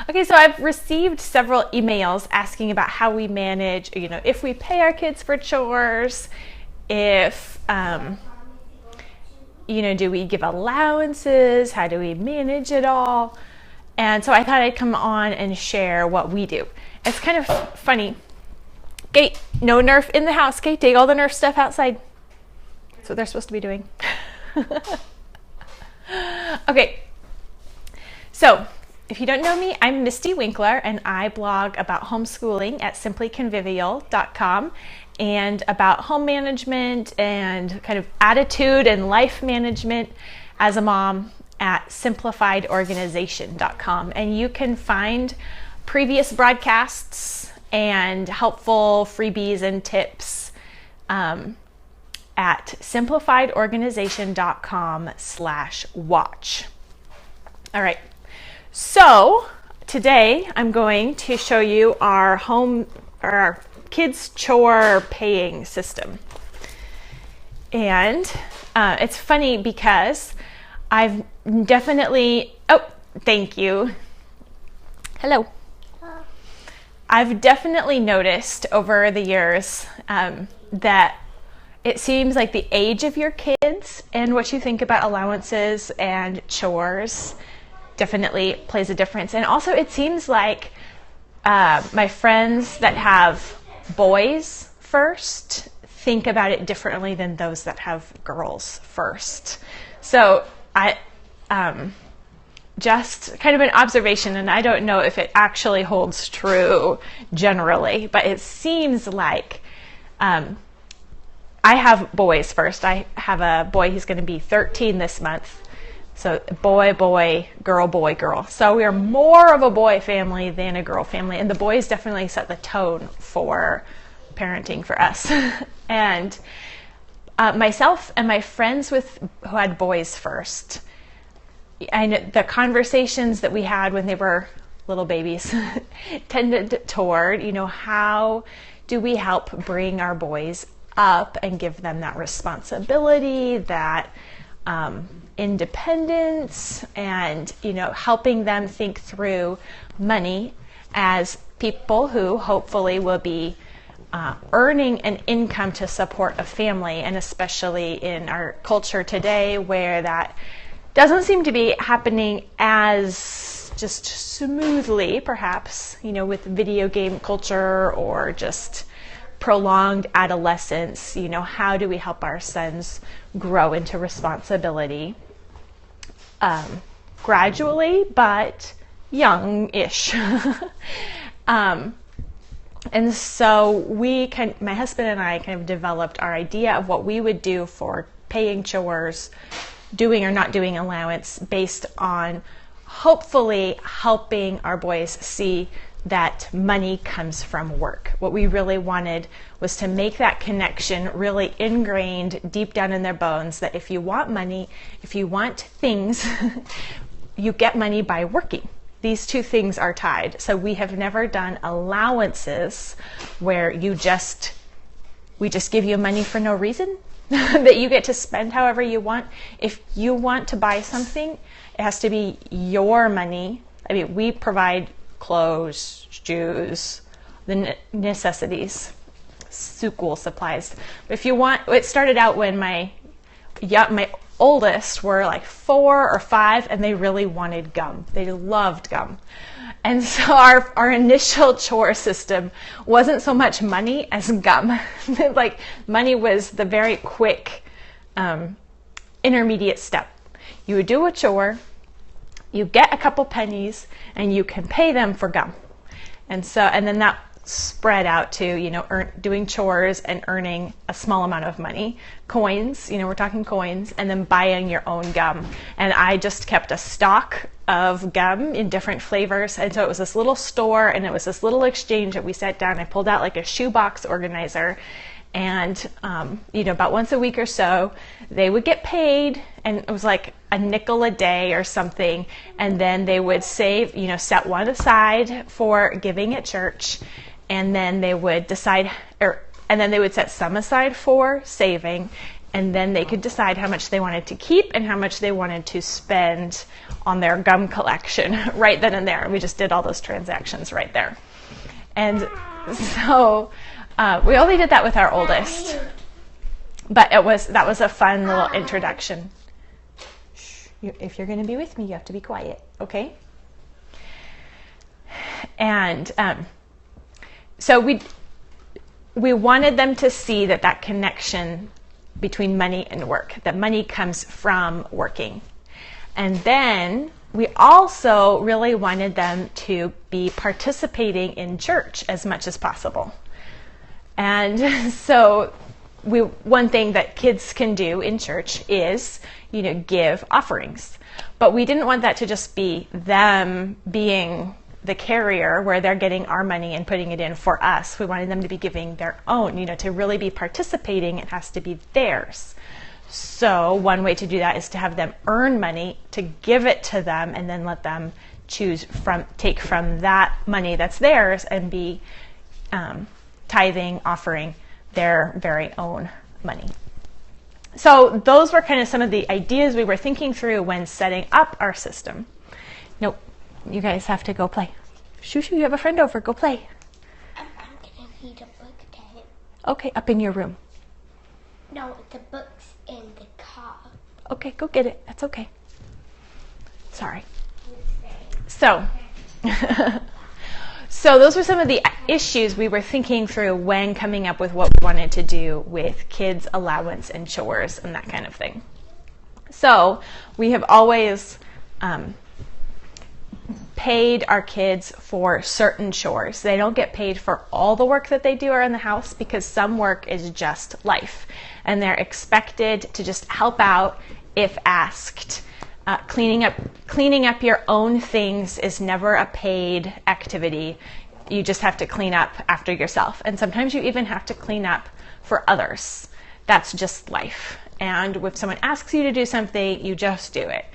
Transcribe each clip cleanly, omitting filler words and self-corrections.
Okay, so I've received several emails asking about how we manage, if we pay our kids for chores, if, do we give allowances? How do we manage it all? And so I thought I'd come on and share what we do. It's kind of funny. Okay, no Nerf in the house. Okay, take all the Nerf stuff outside. That's what they're supposed to be doing. Okay, so if you don't know me, I'm Mystie Winckler, and I blog about homeschooling at simplyconvivial.com and about home management and kind of attitude and life management as a mom at simplifiedorganization.com. And you can find previous broadcasts and helpful freebies and tips at simplifiedorganization.com/watch. All right. So today I'm going to show you our kids chore paying system. And it's funny because I've definitely, thank you. Hello. I've definitely noticed over the years that it seems like the age of your kids and what you think about allowances and chores definitely plays a difference. And also it seems like my friends that have boys first think about it differently than those that have girls first. So I just kind of an observation, and I don't know if it actually holds true generally, but it seems like I have boys first. I have a boy, he's going to be 13 this month. So boy, girl. So we are more of a boy family than a girl family. And the boys definitely set the tone for parenting for us. And myself and my friends who had boys first, and the conversations that we had when they were little babies tended toward, how do we help bring our boys up and give them that responsibility, that independence, and helping them think through money as people who hopefully will be earning an income to support a family, and especially in our culture today where that doesn't seem to be happening as just smoothly, perhaps, with video game culture or just prolonged adolescence. How do we help our sons grow into responsibility gradually, but young-ish? And so my husband and I kind of developed our idea of what we would do for paying chores, doing or not doing allowance, based on hopefully helping our boys see that money comes from work. What we really wanted was to make that connection really ingrained deep down in their bones, that if you want money, if you want things, you get money by working. These two things are tied. So we have never done allowances where we just give you money for no reason, that you get to spend however you want. If you want to buy something, it has to be your money. I mean, we provide clothes, shoes, the necessities, school supplies. But if you want, it started out when my oldest were like 4 or 5, and they really wanted gum. They loved gum. And so our initial chore system wasn't so much money as gum. Like, money was the very quick intermediate step. You would do a chore, you get a couple pennies, and you can pay them for gum. And then that spread out to, doing chores and earning a small amount of money, coins, we're talking coins, and then buying your own gum. And I just kept a stock of gum in different flavors. And so it was this little store, and it was this little exchange that we sat down. I pulled out like a shoebox organizer, and about once a week or so, they would get paid, and it was like a nickel a day or something. And then they would save, set one aside for giving at church, and then they would set some aside for saving, and then they could decide how much they wanted to keep and how much they wanted to spend on their gum collection right then and there. We just did all those transactions right there. And so we only did that with our oldest, but that was a fun little introduction. Shh, if you're going to be with me, you have to be quiet, okay? And so we wanted them to see that connection between money and work, that money comes from working. And then we also really wanted them to be participating in church as much as possible. And so one thing that kids can do in church is, give offerings. But we didn't want that to just be them being the carrier where they're getting our money and putting it in for us. We wanted them to be giving their own, to really be participating. It has to be theirs. So one way to do that is to have them earn money, to give it to them, and then let them take from that money that's theirs and be tithing, offering their very own money. So those were kind of some of the ideas we were thinking through when setting up our system. Nope. You guys have to go play. Shoo, you have a friend over. Go play. I'm going to read a book to him. Okay, up in your room. No, the book's in the car. Okay, go get it. That's okay. Sorry. So, so those were some of the issues we were thinking through when coming up with what we wanted to do with kids' allowance and chores and that kind of thing. So we have always paid our kids for certain chores. They don't get paid for all the work that they do around the house because some work is just life, and they're expected to just help out if asked. Cleaning up your own things is never a paid activity. You just have to clean up after yourself, and sometimes you even have to clean up for others. That's just life. And if someone asks you to do something, you just do it.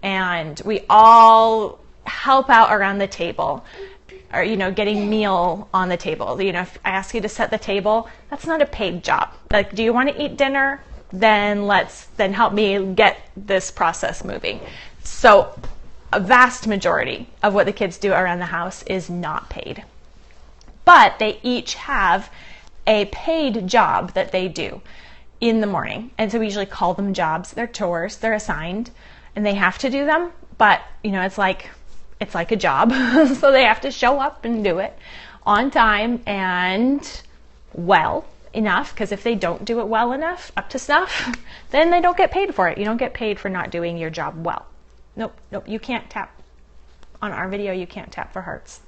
And we all help out around the table, or getting meal on the table. If I ask you to set the table, that's not a paid job. Like, do you want to eat dinner? Then help me get this process moving. So a vast majority of what the kids do around the house is not paid, but they each have a paid job that they do in the morning. And so we usually call them jobs. They're chores. They're assigned and they have to do them, but it's like a job. So they have to show up and do it on time and well enough, because if they don't do it well enough, up to snuff, then they don't get paid for it. You don't get paid for not doing your job well. Nope, you can't tap. On our video, you can't tap for hearts.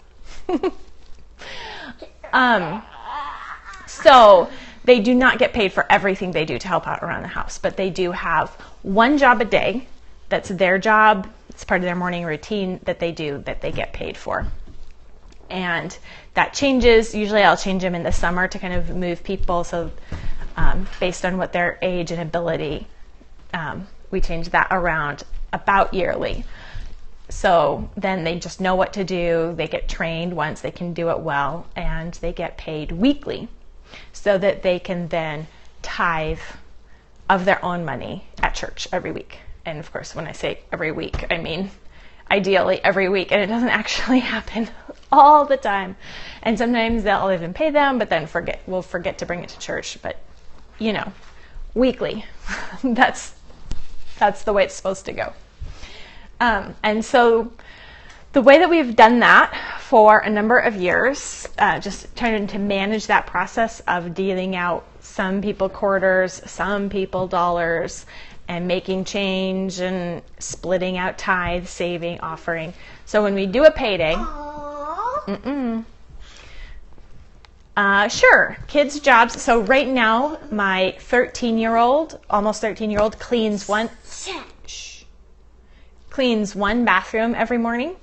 So they do not get paid for everything they do to help out around the house, but they do have one job a day that's their job. It's part of their morning routine that they do that they get paid for. And that changes. Usually I'll change them in the summer to kind of move people. So based on what their age and ability, we change that around about yearly. So then they just know what to do. They get trained once, they can do it well, and they get paid weekly so that they can then tithe of their own money at church every week. And of course, when I say every week, I mean ideally every week, and it doesn't actually happen all the time. And sometimes they'll even pay them, but then we'll forget to bring it to church. But weekly, that's the way it's supposed to go. And so the way that we've done that for a number of years, just trying to manage that process of dealing out some people quarters, some people dollars, and making change and splitting out tithe, saving, offering. So when we do a payday, sure, kids' jobs. So right now, my 13-year-old, almost 13-year-old, cleans one bathroom every morning,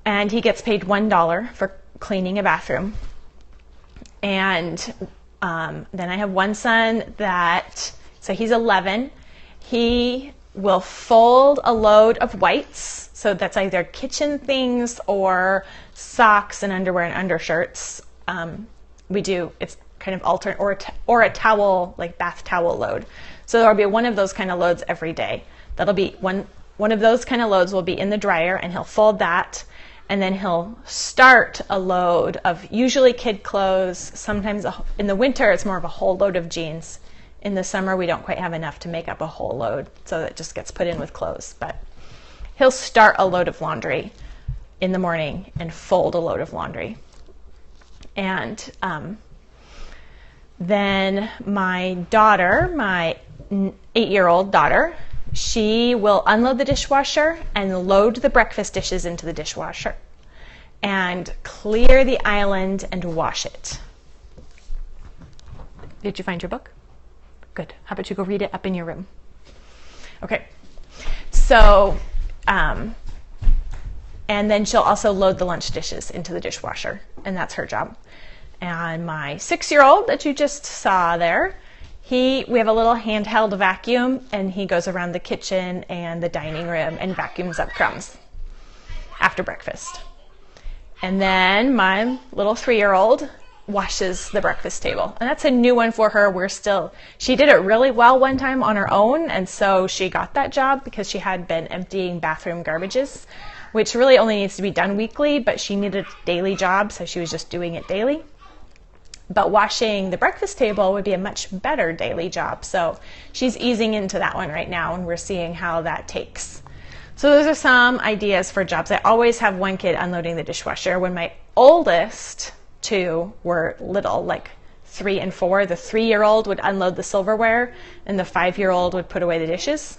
and he gets paid $1 for cleaning a bathroom. And then I have one son so he's 11. He will fold a load of whites. So that's either kitchen things or socks and underwear and undershirts. It's kind of alternate, or a towel, like bath towel load. So there'll be one of those kind of loads every day. That'll be one of those kind of loads will be in the dryer, and he'll fold that, and then he'll start a load of usually kid clothes. Sometimes in the winter it's more of a whole load of jeans. In the summer we don't quite have enough to make up a whole load, so that just gets put in with clothes. But he'll start a load of laundry in the morning and fold a load of laundry. And then my daughter, my 8-year-old daughter, she will unload the dishwasher and load the breakfast dishes into the dishwasher and clear the island and wash it. Did you find your book? Good. How about you go read it up in your room? Okay. So, and then she'll also load the lunch dishes into the dishwasher, and that's her job. And my 6-year-old that you just saw there, we have a little handheld vacuum, and he goes around the kitchen and the dining room and vacuums up crumbs after breakfast. And then my little 3-year-old washes the breakfast table, and that's a new one for her. She did it really well one time on her own, and so she got that job because she had been emptying bathroom garbages, which really only needs to be done weekly, but she needed a daily job, so she was just doing it daily. But washing the breakfast table would be a much better daily job. So she's easing into that one right now, and we're seeing how that takes. So those are some ideas for jobs. I always have one kid unloading the dishwasher. When my oldest 2 were little, like 3 and 4, the 3-year-old would unload the silverware, and the 5-year-old would put away the dishes.